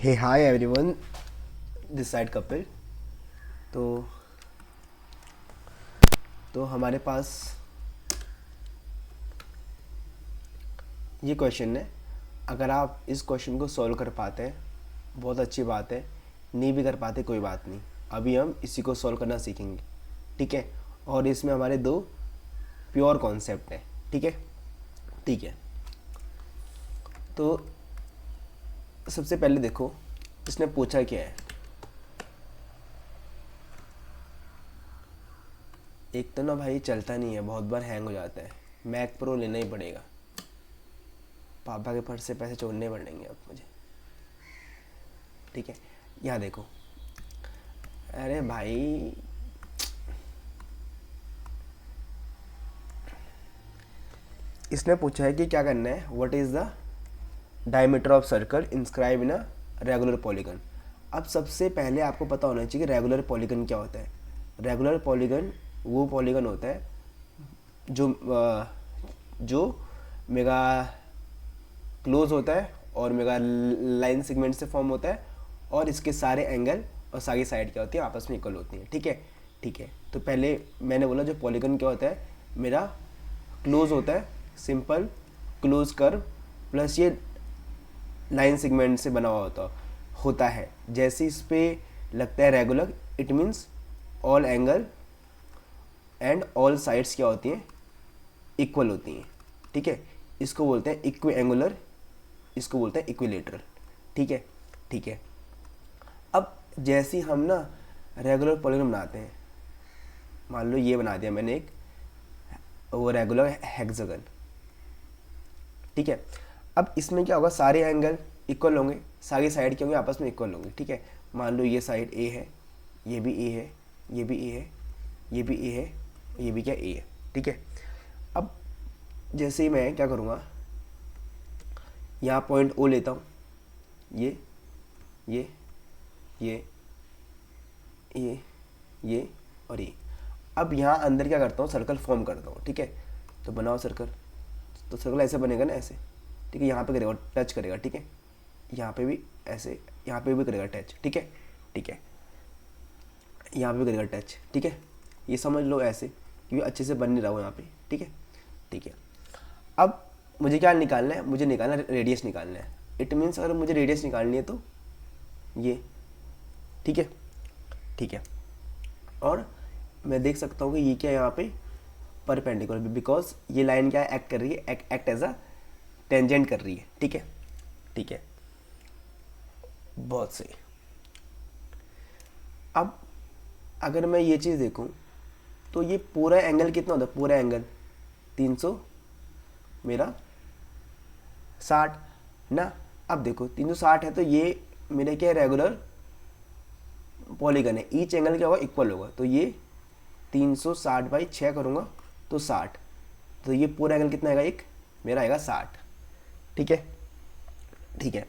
Hey hi everyone, this side Kapil. तो हमारे पास ये क्वेश्चन है। अगर आप इस क्वेश्चन को सॉल्व कर पाते हैं बहुत अच्छी बात है, नहीं भी कर पाते कोई बात नहीं। अभी हम इसी को सॉल्व करना सीखेंगे, ठीक है। और इसमें हमारे दो प्योर कॉन्सेप्ट हैं, ठीक है। ठीक है, तो सबसे पहले देखो इसने पूछा क्या है। एक तो ना भाई चलता नहीं है, बहुत बार हैंग हो जाता है। मैक प्रो लेना ही पड़ेगा, पापा के पर्स से पैसे छोड़ने पड़ेंगे अब मुझे, ठीक है। यहाँ देखो, अरे भाई इसने पूछा है कि क्या करना है, what is the diameter of circle inscribe in a regular polygon. अब सबसे पहले आपको पता होना चाहिए कि रेगुलर पॉलीगन क्या होता है। रेगुलर पॉलीगन वो पॉलीगन होता है जो मेगा क्लोज होता है और मेगा लाइन सेगमेंट से फॉर्म होता है, और इसके सारे एंगल और सारी साइड क्या होती है आपस में इक्वल होती हैं, ठीक है। ठीक है, तो पहले मैंने बोला जो पॉलीगन क्या होता है, मेरा क्लोज होता है, सिंपल क्लोज कर्व प्लस ये लाइन सेगमेंट से बना हुआ होता है। जैसे इस पे लगता है regular, it means all angle and all sides क्या होती हैं, इक्वल होती हैं, ठीक है। इसको बोलते हैं इक्वी एंगुलर, इसको बोलते हैं इक्विलेटरल, ठीक है। ठीक है, अब जैसे हम ना रेगुलर पॉलीगन बनाते हैं, मान लो ये बना दिया मैंने एक वो रेगुलर हेक्सागन, ठीक है। अब इसमें क्या होगा, सारे एंगल इक्वल होंगे, सारी साइड क्या होंगे आपस में इक्वल होंगे, ठीक है। मान लो ये साइड ए है, ये भी ए है, ये भी ए है, ये भी ए है, ये भी क्या ए है, ठीक है। अब जैसे ही मैं क्या करूँगा, यहाँ पॉइंट ओ लेता हूँ, ये ये ये ये ये और ये। अब यहाँ अंदर क्या करता हूँ, सर्कल फॉर्म करता हूँ, ठीक है। तो बनाओ सर्कल, तो सर्कल ऐसे बनेगा ना, ऐसे, ठीक है। यहाँ पे करेगा, टच करेगा, ठीक है। यहाँ पे भी ऐसे, यहाँ पे भी करेगा टच, ठीक है। ठीक है, यहाँ पे भी करेगा टच, ठीक है। ये समझ लो ऐसे, क्योंकि अच्छे से बन नहीं रहा हो यहाँ पे, ठीक है। ठीक है, अब मुझे क्या निकालना है, मुझे निकालना रेडियस निकालना है। इट मीन्स अगर मुझे रेडियस निकालनी है तो ये, ठीक है। ठीक है, और मैं देख सकता हूँ कि ये क्या यहाँ पे परपेंडिकुलर, बिकॉज ये लाइन क्या एक्ट कर रही है, एक्ट एज अ टेंजेंट कर रही है, ठीक है। ठीक है, बहुत सही। अब अगर मैं ये चीज़ देखूँ तो ये पूरा एंगल कितना होता है, पूरा एंगल 300 मेरा 60 ना। अब देखो 360 है तो ये मेरे क्या रेगुलर पॉलीगन है, ईच एंगल क्या होगा, इक्वल होगा। तो ये 360 बाई 6 करूँगा तो 60, तो ये पूरा एंगल कितना आएगा, एक मेरा आएगा 60, ठीक है। ठीक है,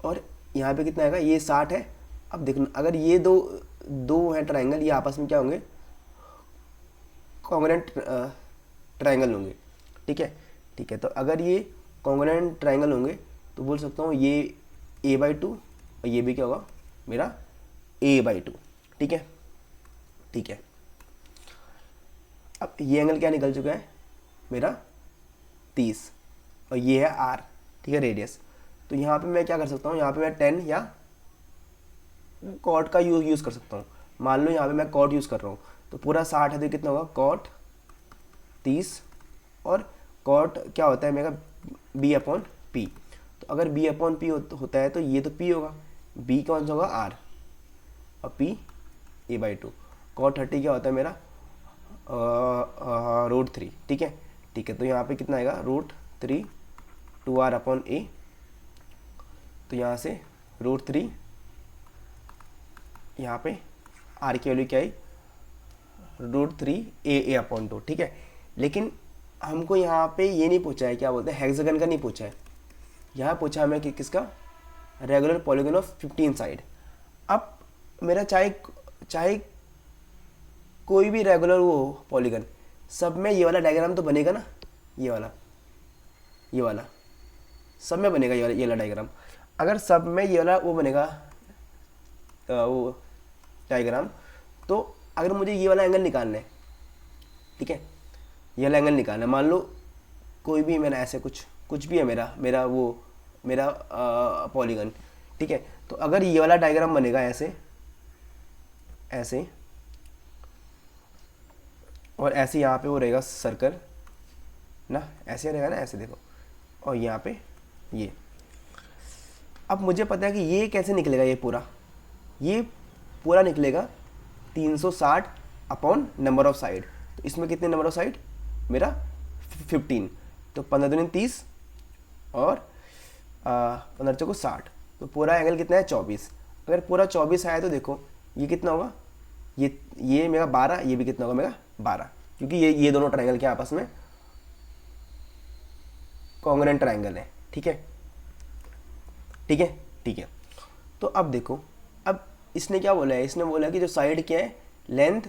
और यहाँ पे कितना आएगा, ये 60 है। अब देखना, अगर ये दो दो हैं ट्राइंगल, ये आपस में क्या होंगे, कॉन्ग्रुएंट ट्राइंगल होंगे, ठीक है। ठीक है, तो अगर ये कॉन्ग्रुएंट ट्राइंगल होंगे तो बोल सकता हूँ ये a/2 और ये भी क्या होगा मेरा a/2, ठीक है। ठीक है, अब ये एंगल क्या निकल चुका है मेरा 30, और ये है r, ठीक है, रेडियस। तो यहाँ पे मैं क्या कर सकता हूँ, यहाँ पे मैं 10 या कॉट का यूज़ कर सकता हूँ। मान लो यहाँ पे मैं कॉट यूज़ कर रहा हूँ, तो पूरा 60 है तो कितना होगा, कॉट 30, और कॉट क्या होता है मेरा b/p। तो अगर b/p होता है तो ये तो p होगा, b कौन सा होगा, r, और p a/2। कॉट 30 क्या होता है मेरा √3, ठीक है। ठीक है, तो यहाँ पे कितना आएगा, √3 2r/a। तो यहाँ से √3, यहाँ पे r की वैल्यू क्या आई, √3a/2, ठीक है। लेकिन हमको यहाँ पे ये नहीं पूछा है, क्या बोलते हैं, हेक्सागन का नहीं पूछा है। यहाँ पूछा हमें कि किसका, रेगुलर पॉलीगन ऑफ 15 साइड। अब मेरा चाहे चाहे कोई भी रेगुलर वो पॉलीगन, सब में ये वाला डायग्राम तो बनेगा ना, ये वाला सब में बनेगा ये वाला डायग्राम। अगर सब में ये वाला वो बनेगा वो डायग्राम, तो अगर मुझे ये वाला एंगल निकालना है, ठीक है, ये वाला एंगल निकालना है, मान लो कोई भी मेरा ऐसे कुछ भी है मेरा पॉलीगन, ठीक है, तो अगर ये वाला डायग्राम बनेगा ऐसे ऐसे, और ऐसे यहाँ पे वो रहेगा सर्कल ना, ऐसे रहेगा ना, ऐसे देखो, और यहाँ पे ये, अब मुझे पता है कि ये कैसे निकलेगा, ये पूरा निकलेगा 360 अपॉन नंबर ऑफ साइड। तो इसमें कितने नंबर ऑफ साइड, मेरा 15, तो 15 दूनी 30 और 15 चौको 60, तो पूरा एंगल कितना है 24। अगर पूरा 24 आया तो देखो ये कितना होगा, ये मेरा 12, ये भी कितना होगा मेरा 12, क्योंकि ये दोनों ट्रायंगल के आपस में कॉन्ग्रुएंट ट्रायंगल है। ठीक है, ठीक है, ठीक है। तो अब देखो, अब इसने क्या बोला है, इसने बोला कि जो साइड क्या है, लेंथ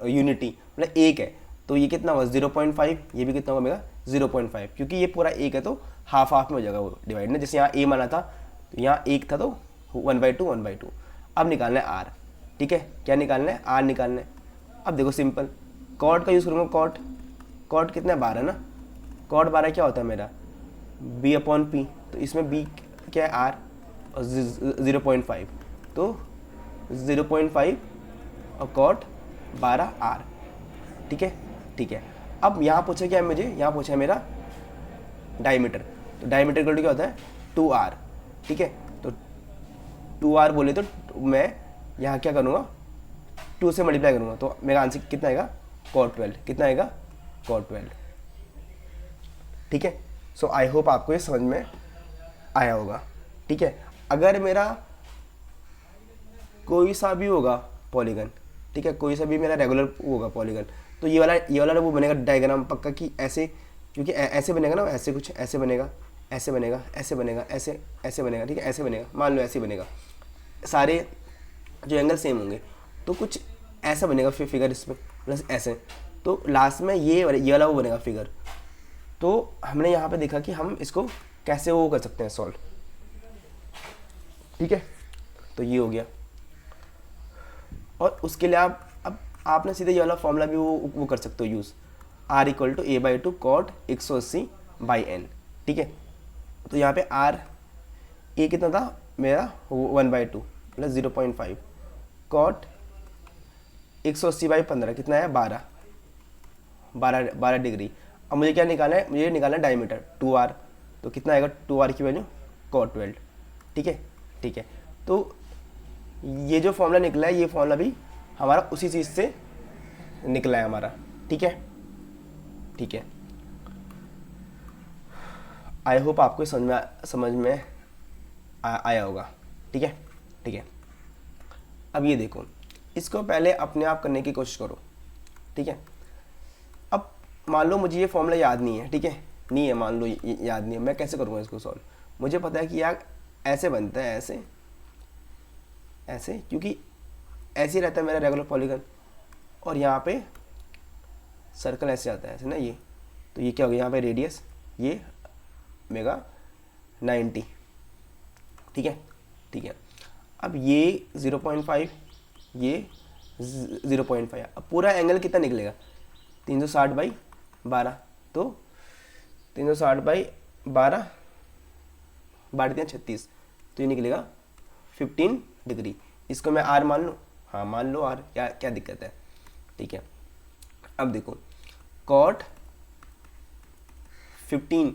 यूनिटी मतलब एक है, तो ये कितना होगा 0.5, ये भी कितना होगा मेरा 0.5, क्योंकि ये पूरा एक है तो हाफ हाफ में हो जाएगा वो डिवाइड ना, जैसे यहाँ ए माना था तो यहाँ एक था तो 1/2 1/2। अब निकालना है आर, ठीक है, क्या निकालना है, आर निकालना है। अब देखो सिंपल, कॉट का यूज़ करूँगा, कॉट कितना है 12 ना, कॉट 12 क्या होता है मेरा b/p, तो इसमें b क्या है आर और 0.5, तो 0.5 और कॉट 12 आर। ठीक है, ठीक है। अब यहाँ पूछा क्या है मुझे, यहाँ पूछा है मेरा डायमीटर, तो डायमीटर इक्वल टू क्या होता है 2r। ठीक है, तो 2r बोले तो मैं यहाँ क्या करूँगा 2 से मल्टीप्लाई करूँगा, तो मेरा आंसर कितना आएगा cot 12, कितना आएगा cot 12। ठीक है, सो आई होप आपको ये समझ में आया होगा। ठीक है, अगर मेरा कोई सा भी होगा पॉलीगन, ठीक है, कोई सा भी मेरा रेगुलर होगा पॉलीगन, तो ये वाला वो बनेगा डायग्राम पक्का कि ऐसे, क्योंकि ऐसे बनेगा ना, ऐसे कुछ ऐसे बनेगा, ऐसे बनेगा, ऐसे बनेगा, ऐसे ऐसे बनेगा, ठीक है, ऐसे बनेगा, मान लो ऐसे बनेगा, सारे जो एंगल सेम होंगे, तो कुछ ऐसा बनेगा फिगर इसमें प्लस ऐसे, तो लास्ट में ये वाला वो बनेगा फिगर। तो हमने यहाँ पे देखा कि हम इसको कैसे वो कर सकते हैं सॉल्व। ठीक है, तो ये हो गया, और उसके लिए अब आपने सीधे ये वाला फॉर्मूला भी वो कर सकते हो use, r = a/2 cot 180/n। ठीक है, तो यहाँ पे r a कितना था मेरा 1/2 प्लस 0.5 cot 180/15 कितना है 12 डिग्री। अब मुझे क्या निकालना है, मुझे निकालना है डायमीटर 2r, तो कितना आएगा 2r की वैल्यू cot 12। ठीक है, ठीक है, तो ये जो फॉर्मूला निकला है, ये फॉर्मूला भी हमारा उसी चीज़ से निकला है हमारा। ठीक है, ठीक है, आई होप आपको समझ में आया होगा। ठीक है, ठीक है। अब ये देखो, इसको पहले अपने आप करने की कोशिश करो। ठीक है, अब मान लो मुझे ये फॉर्मूला याद नहीं है, ठीक है, नहीं है, मान लो याद नहीं है, मैं कैसे करूँगा इसको सॉल्व। मुझे पता है कि यार ऐसे बनता है, ऐसे ऐसे, क्योंकि ऐसे ही रहता है मेरा रेगुलर पॉलीगन, और यहाँ पे सर्कल ऐसे आता है ऐसे ना, ये तो ये क्या हो गया, यहाँ पे रेडियस ये मेगा 90। ठीक है, ठीक है। अब ये 0.5, ये 0.5, अब पूरा एंगल कितना निकलेगा 360/12, तो 360/12 12 36, तो ये निकलेगा 15 डिग्री। इसको मैं आर मान लूँ, हाँ मान लो आर, क्या दिक्कत है। ठीक है, अब देखो cot 15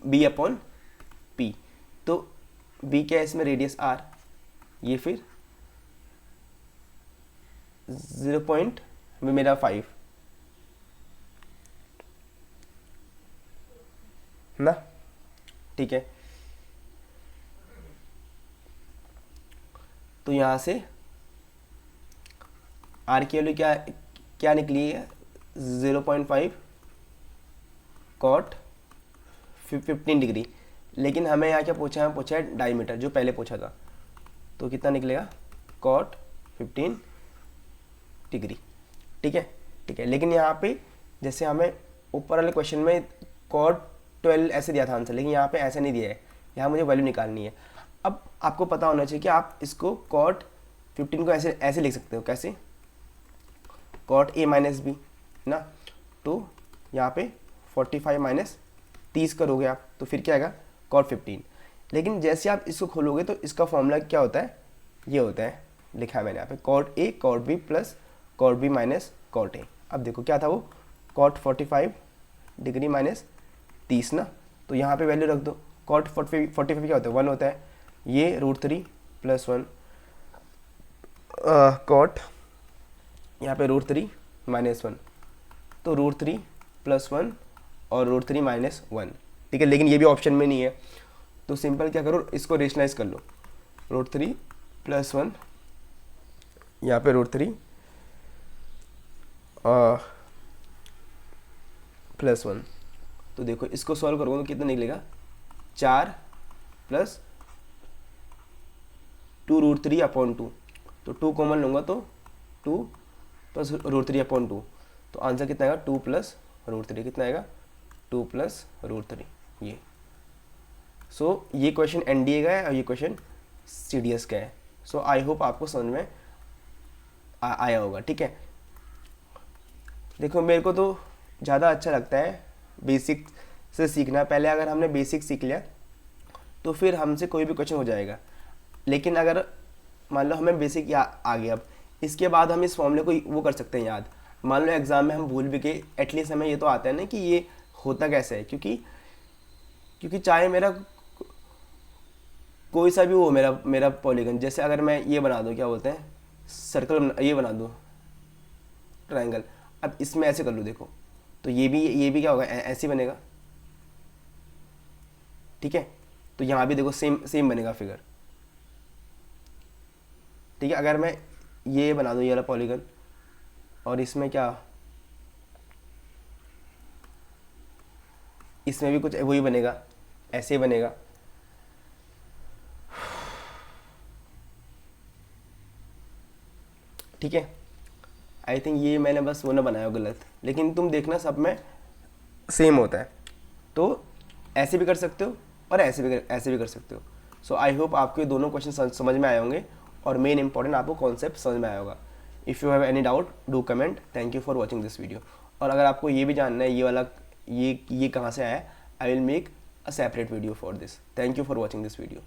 b/p, तो b क्या है इसमें रेडियस r, ये फिर 0.5 ना। ठीक है, तो यहाँ से आर की वैल्यू क्या निकली है 0.5 cot 15 डिग्री, लेकिन हमें यहाँ क्या पूछा है, पूछा है डायमीटर जो पहले पूछा था, तो कितना निकलेगा cot 15 डिग्री। ठीक है, ठीक है, लेकिन यहाँ पे जैसे हमें ऊपर वाले क्वेश्चन में cot 12 ऐसे दिया था आंसर, लेकिन यहाँ पे ऐसा नहीं दिया है, यहाँ मुझे वैल्यू निकालनी है। अब आपको पता होना चाहिए कि आप इसको कॉट 15 को ऐसे ऐसे लिख सकते हो, कैसे, कॉट ए माइनस बी ना, तो यहाँ पे 45 माइनस 30 करोगे आप तो फिर क्या आएगा, कॉट 15। लेकिन जैसे आप इसको खोलोगे तो इसका फॉर्मूला क्या होता है, ये होता है, लिखा है मैंने यहाँ पे, cot A cot B plus cot B minus cot A. अब देखो क्या था वो, कॉट 45 डिग्री माइनस 30 ना, तो यहाँ पे वैल्यू रख दो। कॉट 45 क्या होता है, 1 होता है, ये √3 प्लस 1, कॉट यहाँ पे √3 माइनस 1, तो √3 प्लस 1 और √3 माइनस 1, ठीक है। लेकिन ये भी ऑप्शन में नहीं है, तो सिंपल क्या करो, इसको रेशनलाइज कर लो, √3 प्लस 1, यहाँ पे √3 प्लस 1, तो देखो इसको सॉल्व करोगे तो कितना निकलेगा, 4 प्लस 2√3/2, तो 2 कॉमन लूँगा तो 2 प्लस √3/2, तो आंसर कितना आएगा, 2 प्लस √3, कितना आएगा, 2 प्लस √3 ये। सो ये क्वेश्चन एनडीए का है और ये क्वेश्चन सीडीएस का है। सो आई होप आपको समझ में आया होगा, ठीक है। देखो मेरे को तो ज़्यादा अच्छा लगता है बेसिक से सीखना। पहले अगर हमने बेसिक सीख लिया तो फिर हमसे कोई भी क्वेश्चन हो जाएगा। लेकिन अगर मान लो हमें बेसिक आ गया, अब इसके बाद हम इस फॉर्मूले को वो कर सकते हैं याद। मान लो एग्ज़ाम में हम भूल भी गए, एटलीस्ट हमें ये तो आता है ना कि ये होता कैसे है, क्योंकि चाहे मेरा कोई सा भी हो मेरा पॉलीगन, जैसे अगर मैं ये बना दूँ, क्या बोलते हैं, सर्कल, ये बना दूँ ट्रायंगल, अब इसमें ऐसे कर लूँ, देखो तो ये भी क्या होगा, ऐसे बनेगा, ठीक है। तो यहाँ भी देखो सेम बनेगा फिगर, ठीक है। अगर मैं ये बना दूँ ये वाला पॉलीगन, और इसमें क्या, इसमें भी कुछ वही बनेगा, ऐसे ही बनेगा, ठीक है। आई थिंक ये मैंने बस वो ना बनाया हो गलत, लेकिन तुम देखना सब में सेम होता है। तो ऐसे भी कर सकते हो और ऐसे भी कर सकते हो। सो आई होप आपको ये दोनों क्वेश्चन समझ में आए होंगे, और मेन इंपॉर्टेंट आपको कॉन्सेप्ट समझ में आया होगा। If you have any doubt do comment. Thank you for watching this video. और अगर आपको ये भी जानना है ये वाला ये कहाँ से आया है, I will make a separate video for this. Thank you for watching this video.